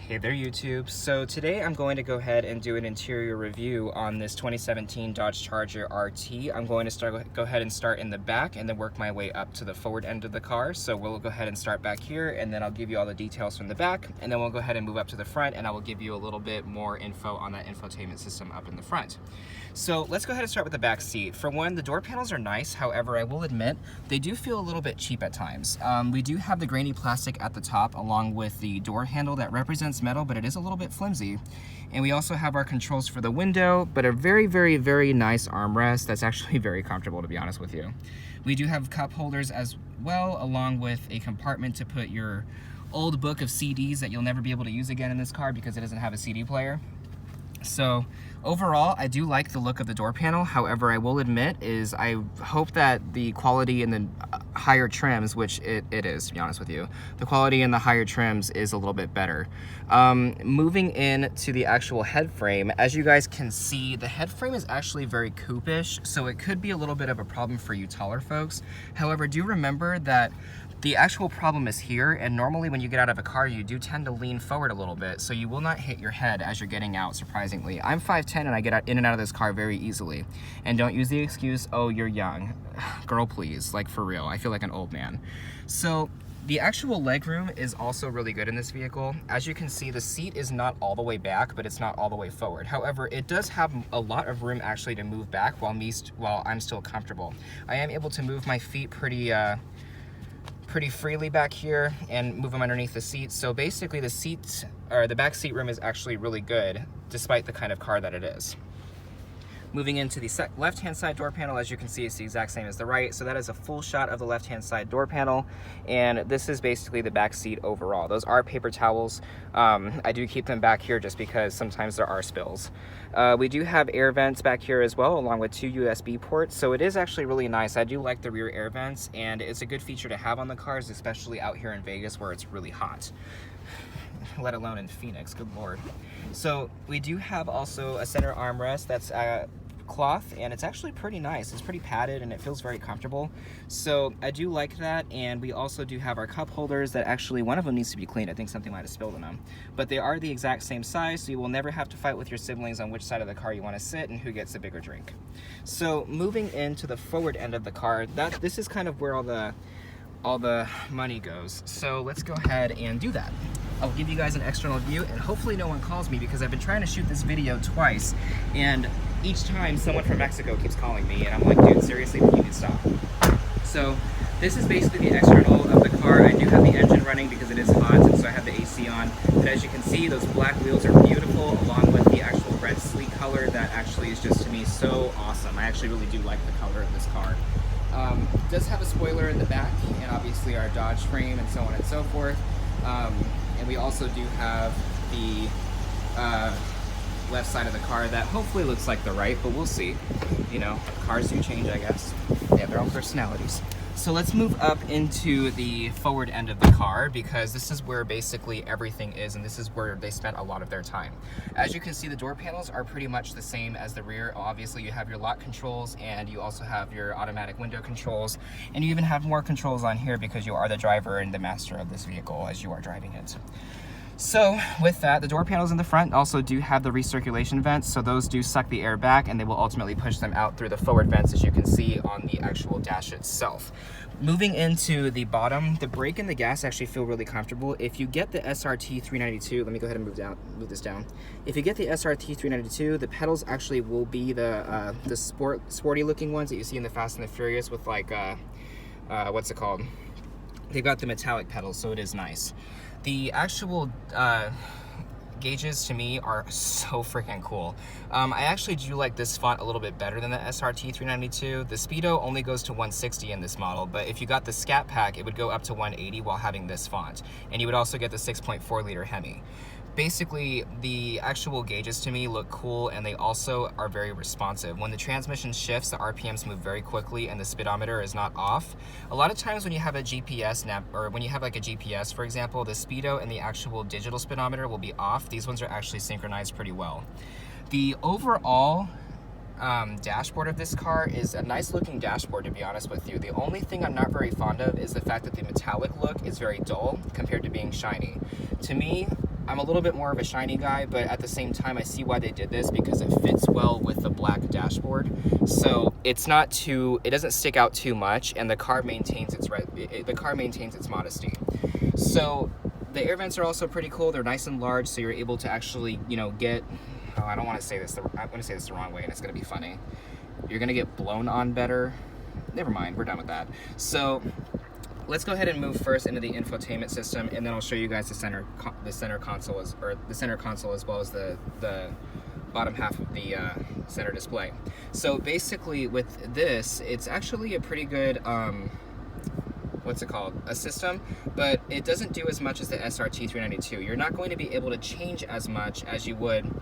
Hey there YouTube. So today I'm going to go ahead and do an interior review on this 2017 Dodge Charger RT. I'm going to go ahead and start in the back and then work my way up to the forward end of the car. So we'll go ahead and start back here and then I'll give you all the details from the back, and then we'll go ahead and move up to the front and I will give you a little bit more info on that infotainment system up in the front. So let's go ahead and start with the back seat. For one, the door panels are nice. However, I will admit they do feel a little bit cheap at times. We do have the grainy plastic at the top along with the door handle that represents metal, but it is a little bit flimsy. And we also have our controls for the window, but a very, very, very nice armrest that's actually very comfortable, to be honest with you. We do have cup holders as well, along with a compartment to put your old book of CDs that you'll never be able to use again in this car because it doesn't have a CD player. So overall, I do like the look of the door panel. However, I will admit is I hope that the quality in the higher trims, which it is, to be honest with you, the quality in the higher trims is a little bit better. Moving in to the actual head frame, as you guys can see, the head frame is actually very coupe-ish, so it could be a little bit of a problem for you taller folks. However, do remember that the actual problem is here, and normally when you get out of a car, you do tend to lean forward a little bit, so you will not hit your head as you're getting out, surprisingly. I'm 5'10", and I get in and out of this car very easily. And don't use the excuse, oh, you're young. Girl, please, like for real, I feel like an old man. So the actual legroom is also really good in this vehicle. As you can see, the seat is not all the way back, but it's not all the way forward. However, it does have a lot of room actually to move back while I'm still comfortable. I am able to move my feet pretty freely back here and move them underneath the seat. So basically the back seat room is actually really good despite the kind of car that it is. Moving into the left-hand side door panel, as you can see, it's the exact same as the right. So that is a full shot of the left-hand side door panel. And this is basically the back seat overall. Those are paper towels. I do keep them back here just because sometimes there are spills. We do have air vents back here as well, along with 2 USB ports. So it is actually really nice. I do like the rear air vents, and it's a good feature to have on the cars, especially out here in Vegas where it's really hot. Let alone in Phoenix, good lord. So we do have also a center armrest that's cloth, and it's actually pretty nice. It's pretty padded and it feels very comfortable. So I do like that. And we also do have our cup holders that actually, one of them needs to be cleaned. I think something might have spilled in them, but they are the exact same size, so you will never have to fight with your siblings on which side of the car you want to sit and who gets the bigger drink. So moving into the forward end of the car, this is kind of where all the money goes. So let's go ahead and do that. I'll give you guys an external view, and hopefully no one calls me because I've been trying to shoot this video twice, and each time someone from Mexico keeps calling me, and I'm like, dude, seriously, you need to stop. So this is basically the external of the car. I do have the engine running because it is hot, and so I have the AC on. But as you can see, those black wheels are beautiful, along with the actual red sleek color that actually is just, to me, so awesome. I actually really do like the color of this car. It does have a spoiler in the back, and obviously our Dodge frame and so on and so forth. And we also do have the left side of the car that hopefully looks like the right, but we'll see. You know, cars do change, I guess. They have their own personalities. So let's move up into the forward end of the car, because this is where basically everything is, and this is where they spent a lot of their time. As you can see, the door panels are pretty much the same as the rear. Obviously, you have your lock controls, and you also have your automatic window controls, and you even have more controls on here because you are the driver and the master of this vehicle as you are driving it. So with that, the door panels in the front also do have the recirculation vents, so those do suck the air back, and they will ultimately push them out through the forward vents, as you can see on the actual dash itself. Moving into the bottom, the brake and the gas actually feel really comfortable. If you get the SRT 392, let me go ahead and move this down. If you get the SRT 392, the pedals actually will be the sporty looking ones that you see in the Fast and the Furious with like, what's it called? They've got the metallic pedals, so it is nice. The actual gauges to me are so freaking cool. I actually do like this font a little bit better than the SRT 392. The Speedo only goes to 160 in this model, but if you got the Scat Pack, it would go up to 180 while having this font. And you would also get the 6.4 liter Hemi. Basically, the actual gauges to me look cool, and they also are very responsive. When the transmission shifts, the RPMs move very quickly and the speedometer is not off. A lot of times when you have a GPS or when you have like a GPS, for example, the speedo and the actual digital speedometer will be off. These ones are actually synchronized pretty well. The overall dashboard of this car is a nice looking dashboard, to be honest with you. The only thing I'm not very fond of is the fact that the metallic look is very dull compared to being shiny. To me, I'm a little bit more of a shiny guy, but at the same time I see why they did this, because it fits well with the black dashboard. So it's not too, it doesn't stick out too much, and the car maintains its modesty. So the air vents are also pretty cool. They're nice and large, so you're able to actually, you know, get, oh, I don't want to say this, I'm going to say this the wrong way and it's going to be funny. You're going to get blown on better. Never mind, we're done with that. So let's go ahead and move first into the infotainment system, and then I'll show you guys the center console as well as the bottom half of the center display. So basically with this, it's actually a pretty good what's it called, a system, but it doesn't do as much as the SRT 392. You're not going to be able to change as much as you would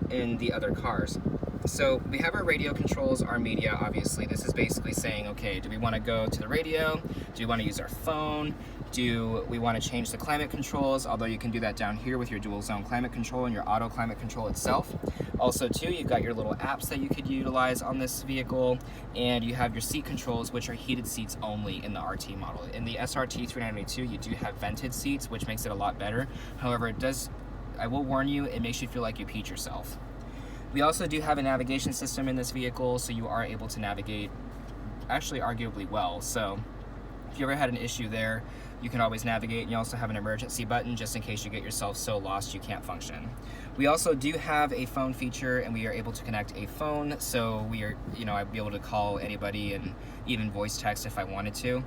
in the other cars. So we have our radio controls, our media, obviously. This is basically saying, okay, do we want to go to the radio? Do we want to use our phone? Do we want to change the climate controls? Although you can do that down here with your dual zone climate control and your auto climate control itself. Also too, you've got your little apps that you could utilize on this vehicle, and you have your seat controls, which are heated seats only in the RT model. In the SRT 392, you do have vented seats, which makes it a lot better. However, it does, I will warn you, it makes you feel like you peed yourself. We also do have a navigation system in this vehicle, so you are able to navigate actually arguably well. So if you ever had an issue there, you can always navigate, and you also have an emergency button just in case you get yourself so lost you can't function. We also do have a phone feature, and we are able to connect a phone, so we are, you know, I'd be able to call anybody and even voice text if I wanted to.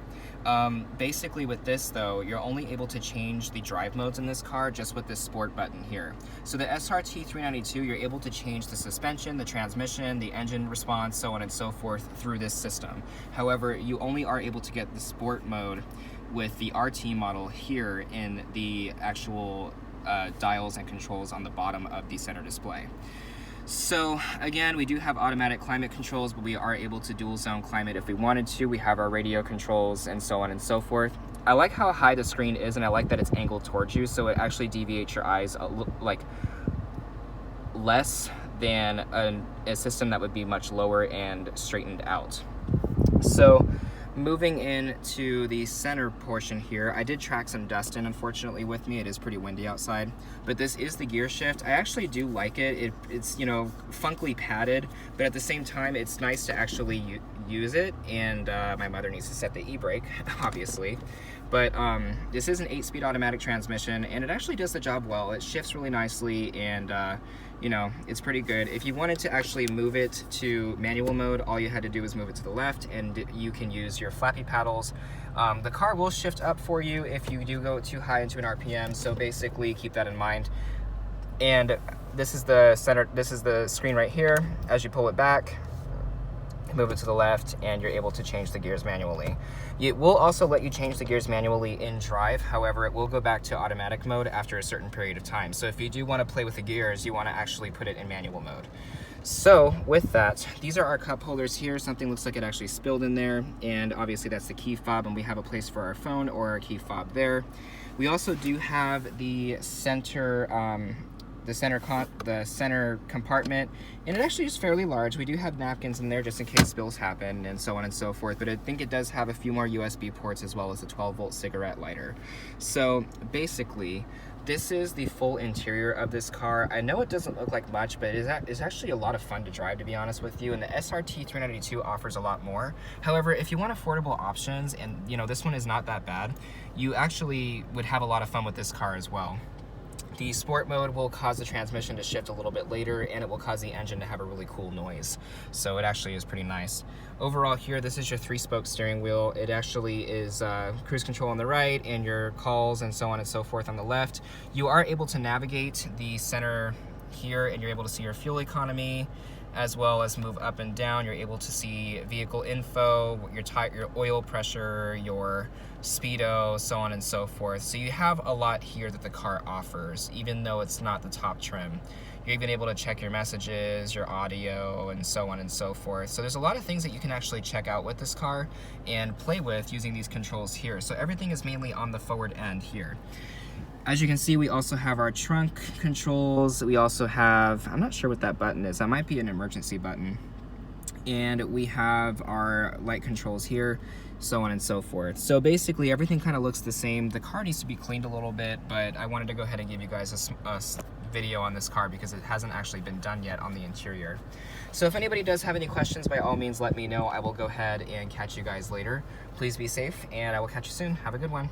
Basically with this though, you're only able to change the drive modes in this car just with this sport button here. So the SRT 392, you're able to change the suspension, the transmission, the engine response, so on and so forth through this system. However, you only are able to get the sport mode with the RT model here in the actual dials and controls on the bottom of the center display. So again, we do have automatic climate controls, but we are able to dual zone climate if we wanted to. We have our radio controls and so on and so forth. I like how high the screen is, and I like that it's angled towards you, so it actually deviates your eyes like less than a system that would be much lower and straightened out. So moving into the center portion here, I did track some dust in, unfortunately, with me. It is pretty windy outside, but this is the gear shift. I actually do like it. It's, you know, funkily padded, but at the same time, it's nice to actually use it, and my mother needs to set the e-brake, obviously. But this is an 8-speed automatic transmission, and it actually does the job well. It shifts really nicely, and you know, it's pretty good. If you wanted to actually move it to manual mode, all you had to do is move it to the left, and you can use your flappy paddles. The car will shift up for you if you do go too high into an RPM, so basically keep that in mind. And this is the center, this is the screen right here. As you pull it back, move it to the left, and you're able to change the gears manually. It will also let you change the gears manually in drive. However, it will go back to automatic mode after a certain period of time. So if you do want to play with the gears, you want to actually put it in manual mode. So with that, these are our cup holders here. Something looks like it actually spilled in there, and obviously that's the key fob, and we have a place for our phone or our key fob there. We also do have the center the center compartment, and it actually is fairly large. We do have napkins in there just in case spills happen and so on and so forth, but I think it does have a few more USB ports as well as a 12-volt cigarette lighter. So basically, this is the full interior of this car. I know it doesn't look like much, but it's actually a lot of fun to drive, to be honest with you, and the SRT 392 offers a lot more. However, if you want affordable options, and you know, this one is not that bad, you actually would have a lot of fun with this car as well. The sport mode will cause the transmission to shift a little bit later, and it will cause the engine to have a really cool noise. So it actually is pretty nice. Overall here, this is your 3-spoke steering wheel. It actually is cruise control on the right and your calls and so on and so forth on the left. You are able to navigate the center here, and you're able to see your fuel economy, as well as move up and down. You're able to see vehicle info, your oil pressure, your speedo, so on and so forth. So you have a lot here that the car offers, even though it's not the top trim. You're even able to check your messages, your audio, and so on and so forth. So there's a lot of things that you can actually check out with this car and play with using these controls here. So everything is mainly on the forward end here. As you can see, we also have our trunk controls. We also have, I'm not sure what that button is. That might be an emergency button. And we have our light controls here. so on and so forth. So basically everything kind of looks the same. The car needs to be cleaned a little bit, but I wanted to go ahead and give you guys a video on this car because it hasn't actually been done yet on the interior. So if anybody does have any questions, by all means let me know. I will go ahead and catch you guys later. Please be safe, and I will catch you soon. Have a good one.